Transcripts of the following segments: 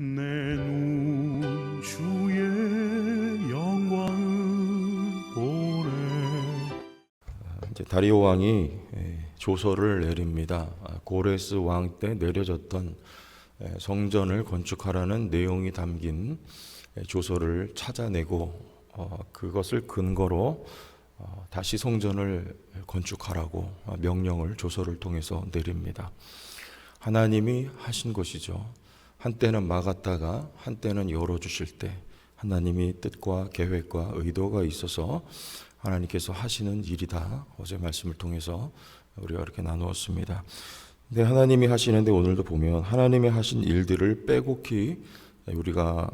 내 눈 주의 영광을 보래. 이제 다리오 왕이 조서를 내립니다. 고레스 왕 때 내려졌던 성전을 건축하라는 내용이 담긴 조서를 찾아내고 그것을 근거로 다시 성전을 건축하라고 명령을 조서를 통해서 내립니다. 하나님이 하신 것이죠. 한때는 막았다가 한때는 열어주실 때 하나님이 뜻과 계획과 의도가 있어서 하나님께서 하시는 일이다. 어제 말씀을 통해서 우리가 이렇게 나누었습니다. 근데 하나님이 하시는데 오늘도 보면 하나님이 하신 일들을 빼곡히 우리가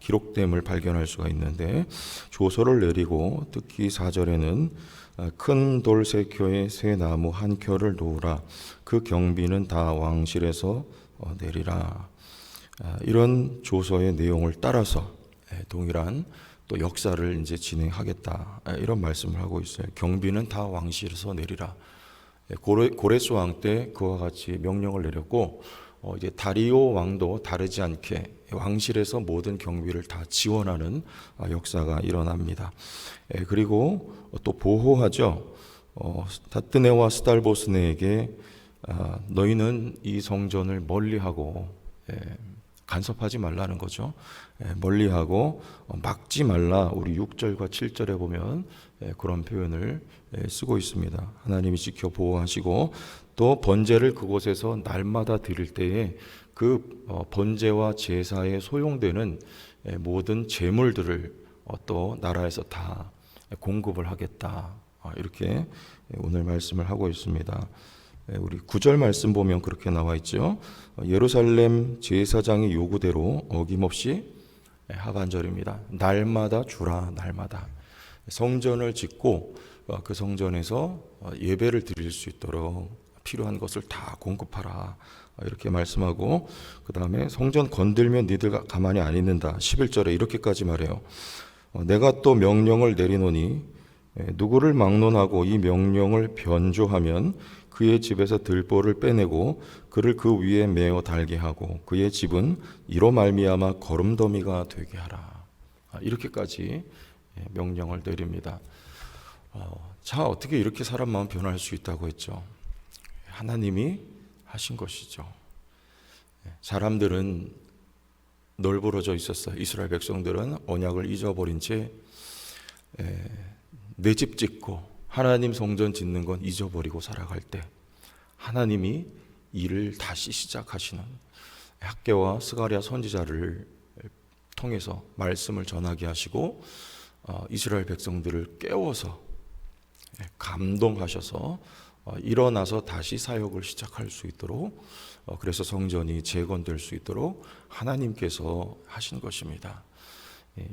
기록됨을 발견할 수가 있는데, 조서를 내리고 특히 4절에는 큰 돌 3켜에 새 나무 1켜를 놓으라. 그 경비는 다 왕실에서 내리라. 이런 조서의 내용을 따라서 동일한 또 역사를 이제 진행하겠다, 이런 말씀을 하고 있어요. 경비는 다 왕실에서 내리라. 고레스 왕 때 그와 같이 명령을 내렸고, 이제 다리오 왕도 다르지 않게 왕실에서 모든 경비를 다 지원하는 역사가 일어납니다. 그리고 또 보호하죠. 다뜨네와 스달보스네에게 너희는 이 성전을 멀리하고 간섭하지 말라는 거죠. 멀리하고 막지 말라. 우리 6절과 7절에 보면 그런 표현을 쓰고 있습니다. 하나님이 지켜 보호하시고, 또 번제를 그곳에서 날마다 드릴 때에 그 번제와 제사에 소용되는 모든 제물들을 또 나라에서 다 공급을 하겠다. 이렇게 오늘 말씀을 하고 있습니다. 우리 9절 말씀 보면 그렇게 나와 있죠. 예루살렘 제사장의 요구대로 어김없이, 하반절입니다, 날마다 주라. 날마다 성전을 짓고 그 성전에서 예배를 드릴 수 있도록 필요한 것을 다 공급하라. 이렇게 말씀하고, 그 다음에 성전 건들면 니들 가만히 안 있는다. 11절에 이렇게까지 말해요. 내가 또 명령을 내리노니 누구를 막론하고 이 명령을 변조하면 그의 집에서 들보를 빼내고 그를 그 위에 메어 달게 하고 그의 집은 이로 말미암아 거름더미가 되게 하라. 이렇게까지 명령을 내립니다. 자, 어떻게 이렇게 사람 마음 변화할 수 있다고 했죠? 하나님이 하신 것이죠. 사람들은 널브러져 있었어요. 이스라엘 백성들은 언약을 잊어버린 채 내 집 짓고 하나님 성전 짓는 건 잊어버리고 살아갈 때 하나님이 일을 다시 시작하시는, 학개와 스가랴 선지자를 통해서 말씀을 전하게 하시고 이스라엘 백성들을 깨워서 감동하셔서 일어나서 다시 사역을 시작할 수 있도록, 그래서 성전이 재건될 수 있도록 하나님께서 하신 것입니다.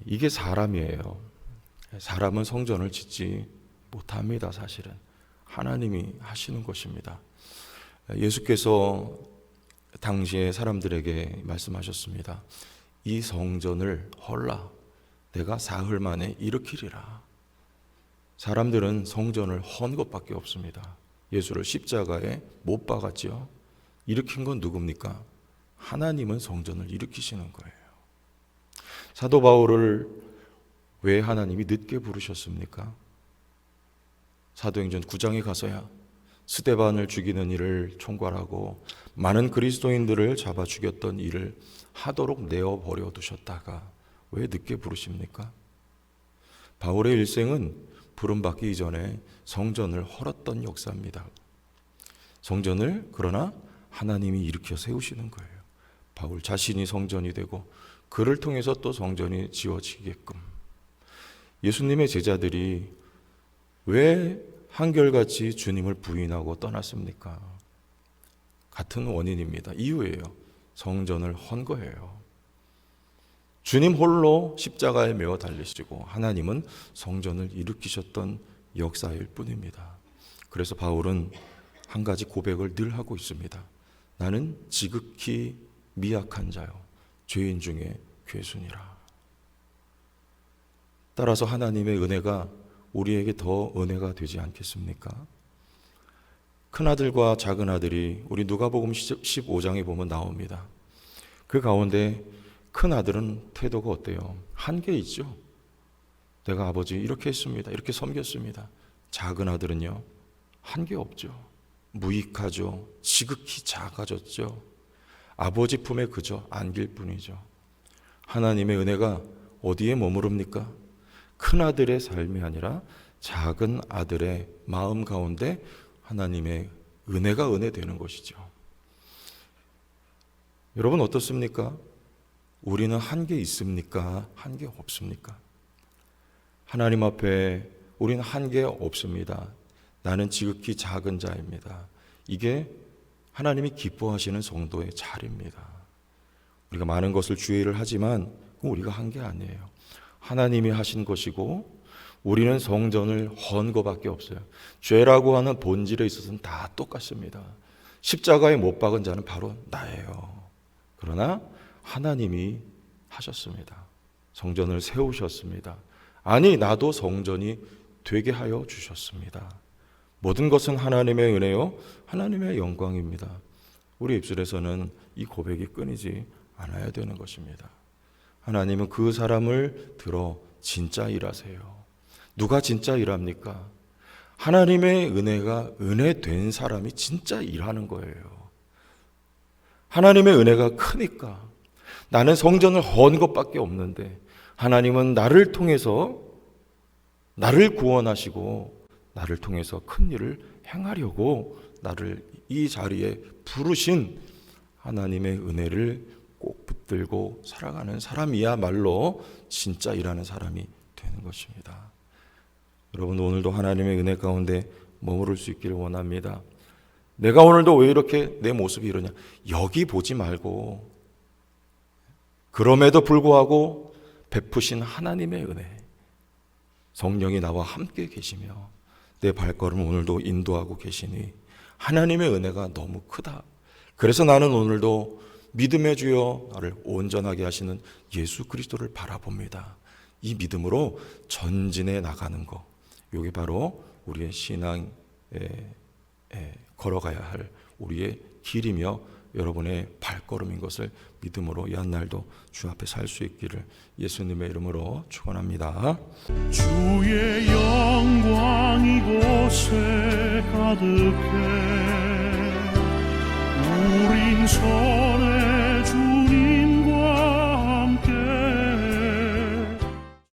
이게 사람이에요. 사람은 성전을 짓지 못합니다. 사실은 하나님이 하시는 것입니다. 예수께서 당시에 사람들에게 말씀하셨습니다. 이 성전을 헐라. 내가 사흘 만에 일으키리라. 사람들은 성전을 헌 것밖에 없습니다. 예수를 십자가에 못 박았지요. 일으킨 건 누굽니까? 하나님은 성전을 일으키시는 거예요. 사도 바울을 왜 하나님이 늦게 부르셨습니까? 사도행전 9장에 가서야 스데반을 죽이는 일을 총괄하고 많은 그리스도인들을 잡아 죽였던 일을 하도록 내어버려 두셨다가 왜 늦게 부르십니까? 바울의 일생은 부름받기 이전에 성전을 헐었던 역사입니다. 성전을 그러나 하나님이 일으켜 세우시는 거예요. 바울 자신이 성전이 되고 그를 통해서 또 성전이 지어지게끔. 예수님의 제자들이 왜 한결같이 주님을 부인하고 떠났습니까? 같은 원인입니다. 이유예요. 성전을 헌 거예요. 주님 홀로 십자가에 매어 달리시고 하나님은 성전을 일으키셨던 역사일 뿐입니다. 그래서 바울은 한 가지 고백을 늘 하고 있습니다. 나는 지극히 미약한 자요, 죄인 중에 괴순이라. 따라서 하나님의 은혜가 우리에게 더 은혜가 되지 않겠습니까? 큰아들과 작은아들이 우리 누가복음 15장에 보면 나옵니다. 그 가운데 큰 아들은 태도가 어때요? 한계 있죠. 내가 아버지 이렇게 했습니다. 이렇게 섬겼습니다. 작은 아들은요, 한계 없죠. 무익하죠. 지극히 작아졌죠. 아버지 품에 그저 안길 뿐이죠. 하나님의 은혜가 어디에 머무릅니까? 큰 아들의 삶이 아니라 작은 아들의 마음 가운데 하나님의 은혜가 은혜되는 것이죠. 여러분 어떻습니까? 우리는 한계 있습니까? 한계 없습니까? 하나님 앞에 우리는 한계 없습니다. 나는 지극히 작은 자입니다. 이게 하나님이 기뻐하시는 성도의 자리입니다. 우리가 많은 것을 주의를 하지만 우리가 한 게 아니에요. 하나님이 하신 것이고 우리는 성전을 헌 것밖에 없어요. 죄라고 하는 본질에 있어서는 다 똑같습니다. 십자가에 못 박은 자는 바로 나예요. 그러나 하나님이 하셨습니다. 성전을 세우셨습니다. 아니, 나도 성전이 되게 하여 주셨습니다. 모든 것은 하나님의 은혜요, 하나님의 영광입니다. 우리 입술에서는 이 고백이 끊이지 않아야 되는 것입니다. 하나님은 그 사람을 들어 진짜 일하세요. 누가 진짜 일합니까? 하나님의 은혜가 은혜된 사람이 진짜 일하는 거예요. 하나님의 은혜가 크니까 나는 성전을 헌 것밖에 없는데 하나님은 나를 통해서 나를 구원하시고 나를 통해서 큰 일을 행하려고 나를 이 자리에 부르신 하나님의 은혜를 꼭 붙들고 살아가는 사람이야말로 진짜 일하는 사람이 되는 것입니다. 여러분 오늘도 하나님의 은혜 가운데 머무를 수 있기를 원합니다. 내가 오늘도 왜 이렇게 내 모습이 이러냐? 여기 보지 말고 그럼에도 불구하고 베푸신 하나님의 은혜, 성령이 나와 함께 계시며 내 발걸음을 오늘도 인도하고 계시니 하나님의 은혜가 너무 크다. 그래서 나는 오늘도 믿음의 주여 나를 온전하게 하시는 예수 그리스도를 바라봅니다. 이 믿음으로 전진해 나가는 것, 이게 바로 우리의 신앙에 걸어가야 할 우리의 길이며 여러분의 발걸음인 것을 믿음으로 이 한날도 주 앞에 살 수 있기를 예수님의 이름으로 축원합니다. 주의 영광 이곳에 가득해 우린